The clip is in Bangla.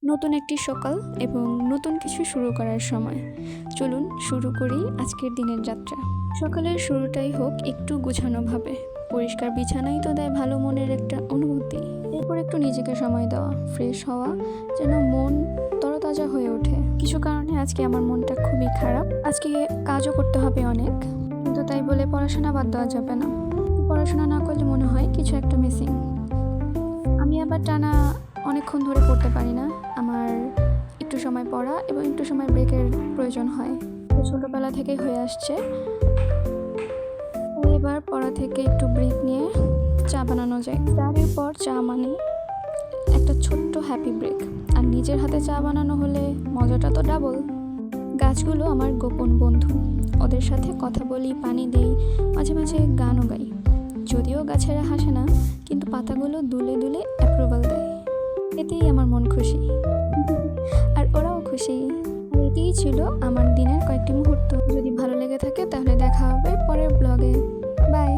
নতুন একটি সকাল এবং নতুন কিছু শুরু করার সময়। চলুন শুরু করি আজকের দিনের যাত্রা। সকালের শুরুটাই হোক একটু গোছানোভাবে। পরিষ্কার বিছানাই তো দেয় ভালো মনের একটা অনুভূতি। এরপর একটু নিজেকে সময় দেওয়া, ফ্রেশ হওয়া, যেন মন তরতাজা হয়ে ওঠে। কিছু কারণে আজকে আমার মনটা খুবই খারাপ। আজকে কাজও করতে হবে অনেক, কিন্তু তাই বলে পড়াশোনা বাদ দেওয়া যাবে না। পড়াশোনা না করলে মনে হয় কিছু একটা মিসিং। আমি আবার টানা অনেকক্ষণ ধরে পড়তে পারি না। আমার একটু সময় পড়া এবং একটু সময় ব্রেকের প্রয়োজন হয়। তো ছোটোবেলা থেকেই হয়ে আসছে। তো এবার পড়া থেকে একটু ব্রেক নিয়ে চা বানানো যায়। চায়ের পর চা মানে একটা ছোট্ট হ্যাপি ব্রেক। আর নিজের হাতে চা বানানো হলে মজাটা তো ডাবল। গাছগুলো আমার গোপন বন্ধু। ওদের সাথে কথা বলি, পানি দিই, মাঝে মাঝে গানও গাই। যদিও গাছেরা হাসে না, কিন্তু পাতাগুলো দুলে দুলে অ্যাপ্রুভাল দেয়। এতেই আমার মন খুশি, আর ওরাও খুশি। আর এটিই ছিল আমার দিনের কয়েকটি মুহূর্ত। যদি ভালো লেগে থাকে তাহলে দেখা হবে পরের ব্লগে। বাই।